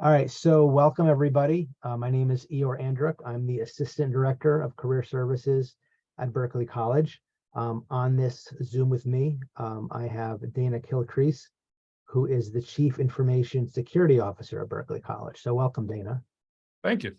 All right, so welcome everybody. My name is Eeyore Andruk. I'm the Assistant Director of Career Services at Berkeley College. On this Zoom with me, I have Dana Kilcrease, who is the Chief Information Security Officer at Berkeley College. So welcome, Dana. Thank you.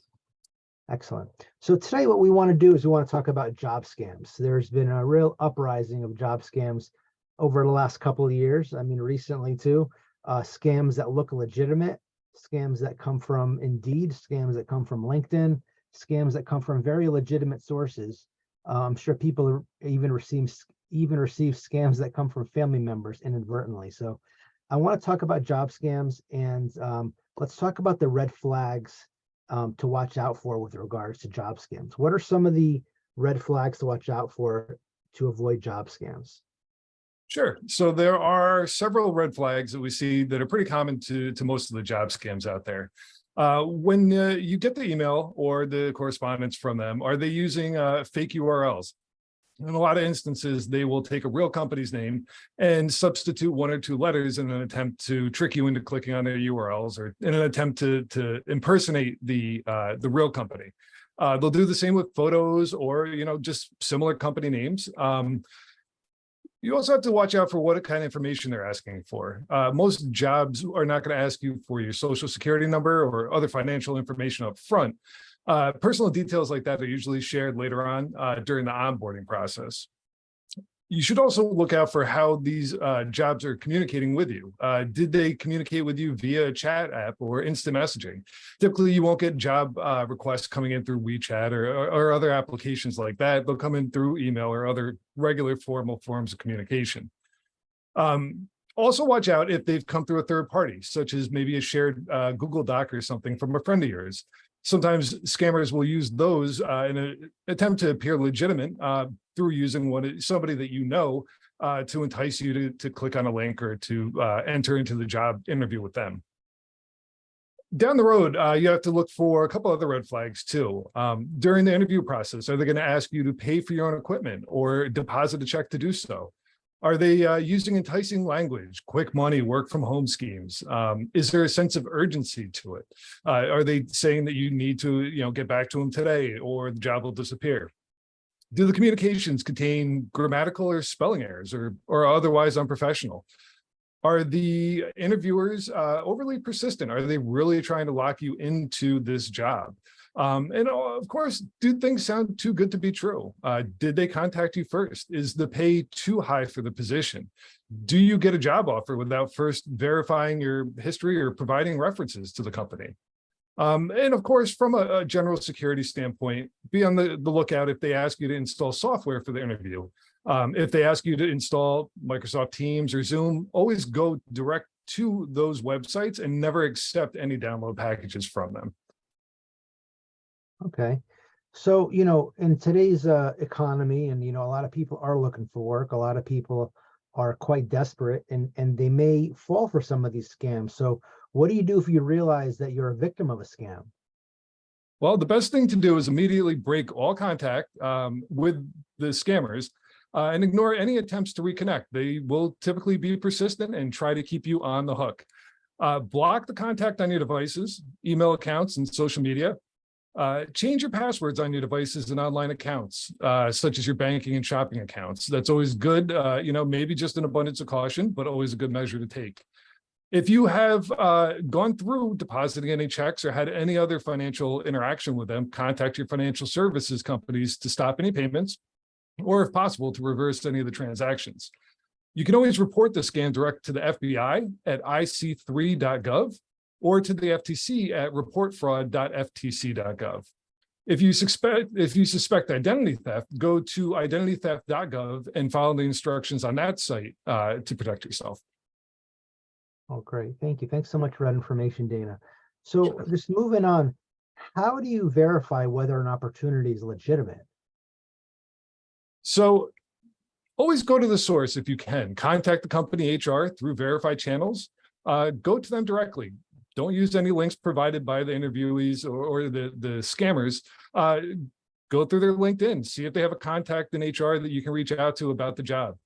Excellent. So today what we want to do is we want to talk about job scams. There's been a real uprising of job scams over the last couple of years. I mean, recently too, scams that look legitimate, scams that come from Indeed, scams that come from LinkedIn, scams that come from very legitimate sources. I'm sure people even receive scams that come from family members inadvertently. So I want to talk about job scams, and let's talk about the red flags to watch out for with regards to job scams. What are some of the red flags to watch out for to avoid job scams? Sure. So there are several red flags that we see that are pretty common to most of the job scams out there. When you get the email or the correspondence from them, are they using fake URLs? In a lot of instances, they will take a real company's name and substitute one or two letters in an attempt to trick you into clicking on their URLs, or in an attempt to impersonate the real company. They'll do the same with photos or just similar company names. You also have to watch out for what kind of information they're asking for. Most jobs are not going to ask you for your social security number or other financial information up front. Personal details like that are usually shared later on during the onboarding process. You should also look out for how these jobs are communicating with you. Did they communicate with you via a chat app or instant messaging? Typically, you won't get job requests coming in through WeChat or other applications like that. They'll come in through email or other regular formal forms of communication. Also watch out if they've come through a third party, such as maybe a shared Google Doc or something from a friend of yours. Sometimes scammers will use those in an attempt to appear legitimate through using somebody that to entice you to click on a link or to enter into the job interview with them. Down the road, you have to look for a couple other red flags too. During the interview process, are they going to ask you to pay for your own equipment or deposit a check to do so? Are they using enticing language, quick money, work from home schemes? Is there a sense of urgency to it? Are they saying that you need to, get back to them today or the job will disappear? Do the communications contain grammatical or spelling errors or otherwise unprofessional? Are the interviewers overly persistent? Are they really trying to lock you into this job? And of course, do things sound too good to be true? Did they contact you first? Is the pay too high for the position? Do you get a job offer without first verifying your history or providing references to the company? And of course, from a general security standpoint, be on the lookout if they ask you to install software for the interview. If they ask you to install Microsoft Teams or Zoom, always go direct to those websites and never accept any download packages from them. Okay. So, in today's economy, and, a lot of people are looking for work. A lot of people are quite desperate and they may fall for some of these scams. So what do you do if you realize that you're a victim of a scam? Well, the best thing to do is immediately break all contact with the scammers and ignore any attempts to reconnect. They will typically be persistent and try to keep you on the hook. Block the contact on your devices, email accounts, and social media. Change your passwords on your devices and online accounts, such as your banking and shopping accounts. That's always good, maybe just an abundance of caution, but always a good measure to take. If you have gone through depositing any checks or had any other financial interaction with them, contact your financial services companies to stop any payments, or if possible, to reverse any of the transactions. You can always report the scam direct to the FBI at ic3.gov or to the FTC at reportfraud.ftc.gov. If you suspect identity theft, go to identitytheft.gov and follow the instructions on that site to protect yourself. Oh, great. Thank you. Thanks so much for that information, Dana. So just moving on, how do you verify whether an opportunity is legitimate? So always go to the source if you can. Contact the company HR through verified channels. Go to them directly. Don't use any links provided by the interviewees or the scammers. Go through their LinkedIn, see if they have a contact in HR that you can reach out to about the job.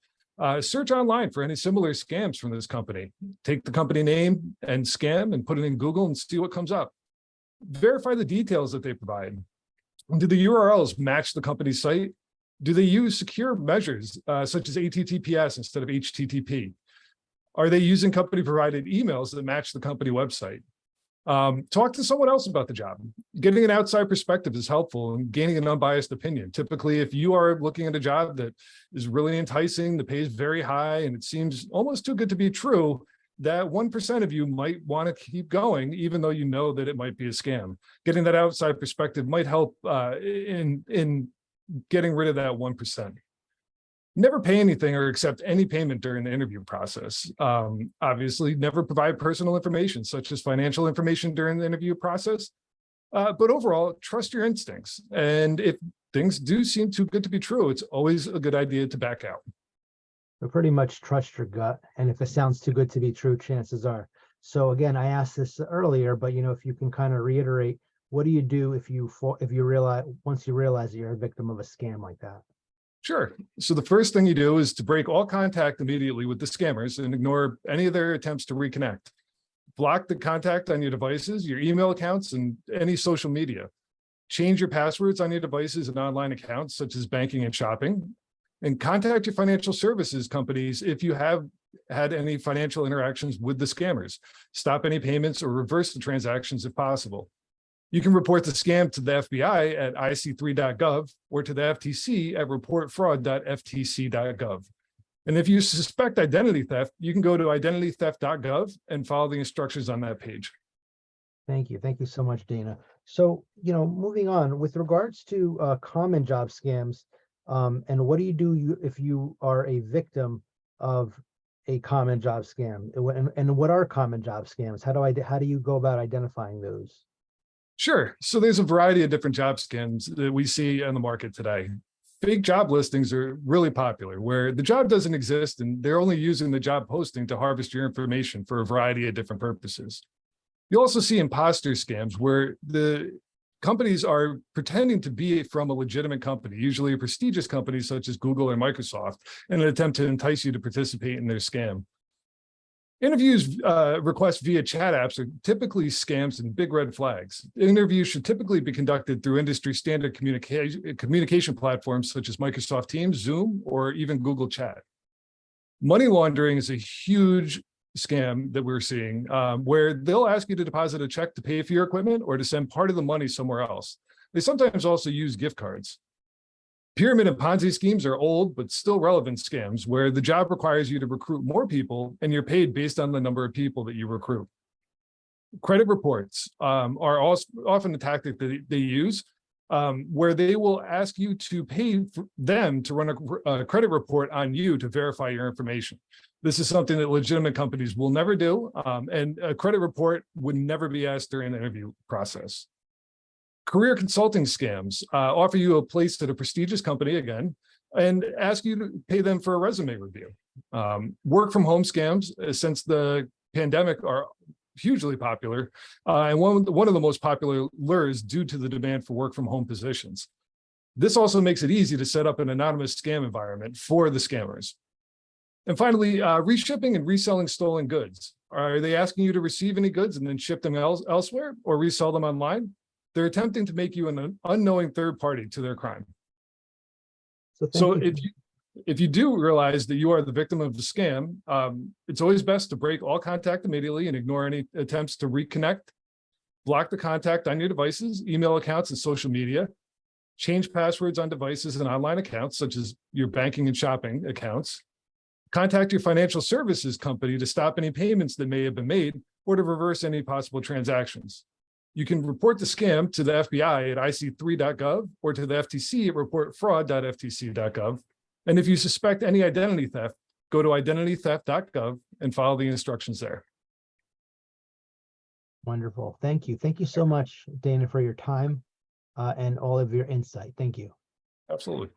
Search online for any similar scams from this company. Take the company name and scam and put it in Google and see what comes up. Verify the details that they provide. Do the URLs match the company's site? Do they use secure measures such as HTTPS instead of HTTP? Are they using company provided emails that match the company website? Talk to someone else about the job. Getting an outside perspective is helpful and gaining an unbiased opinion. Typically, if you are looking at a job that is really enticing, the pay is very high, and it seems almost too good to be true, that 1% of you might want to keep going, even though you know that it might be a scam. Getting that outside perspective might help in getting rid of that 1%. Never pay anything or accept any payment during the interview process. Obviously, never provide personal information, such as financial information during the interview process. But overall, trust your instincts. And if things do seem too good to be true, it's always a good idea to back out. So pretty much trust your gut. And if it sounds too good to be true, chances are. So again, I asked this earlier, but if you can kind of reiterate, what do you do if you realize, once you realize that you're a victim of a scam like that? Sure. So the first thing you do is to break all contact immediately with the scammers and ignore any of their attempts to reconnect. Block the contact on your devices, your email accounts, and any social media. Change your passwords on your devices and online accounts, such as banking and shopping. And contact your financial services companies if you have had any financial interactions with the scammers. Stop any payments or reverse the transactions if possible. You can report the scam to the FBI at ic3.gov or to the FTC at reportfraud.ftc.gov. And if you suspect identity theft, you can go to identitytheft.gov and follow the instructions on that page. Thank you. Thank you so much, Dana. So, moving on with regards to common job scams, and what do you do if you are a victim of a common job scam? And what are common job scams? How do you go about identifying those? Sure. So there's a variety of different job scams that we see on the market today. Fake job listings are really popular, where the job doesn't exist and they're only using the job posting to harvest your information for a variety of different purposes. You also see imposter scams where the companies are pretending to be from a legitimate company, usually a prestigious company such as Google or Microsoft, in an attempt to entice you to participate in their scam. Interviews requests via chat apps are typically scams and big red flags. Interviews should typically be conducted through industry standard communication platforms such as Microsoft Teams, Zoom, or even Google Chat. Money laundering is a huge scam that we're seeing, where they'll ask you to deposit a check to pay for your equipment or to send part of the money somewhere else. They sometimes also use gift cards. Pyramid and Ponzi schemes are old but still relevant scams where the job requires you to recruit more people and you're paid based on the number of people that you recruit. Credit reports are also often the tactic that they use, where they will ask you to pay for them to run a credit report on you to verify your information. This is something that legitimate companies will never do, and a credit report would never be asked during the interview process. Career consulting scams offer you a place at a prestigious company again, and ask you to pay them for a resume review. Work from home scams, since the pandemic, are hugely popular, and one of the most popular lures due to the demand for work from home positions. This also makes it easy to set up an anonymous scam environment for the scammers. And finally, reshipping and reselling stolen goods. Are they asking you to receive any goods and then ship them elsewhere or resell them online? They're attempting to make you an unknowing third party to their crime. So if you do realize that you are the victim of the scam, it's always best to break all contact immediately and ignore any attempts to reconnect. Block the contact on your devices, email accounts, and social media. Change passwords on devices and online accounts, such as your banking and shopping accounts. Contact your financial services company to stop any payments that may have been made or to reverse any possible transactions. You can report the scam to the FBI at ic3.gov or to the FTC at reportfraud.ftc.gov. And if you suspect any identity theft, go to identitytheft.gov and follow the instructions there. Wonderful. Thank you. Thank you so much, Dana, for your time and all of your insight. Thank you. Absolutely.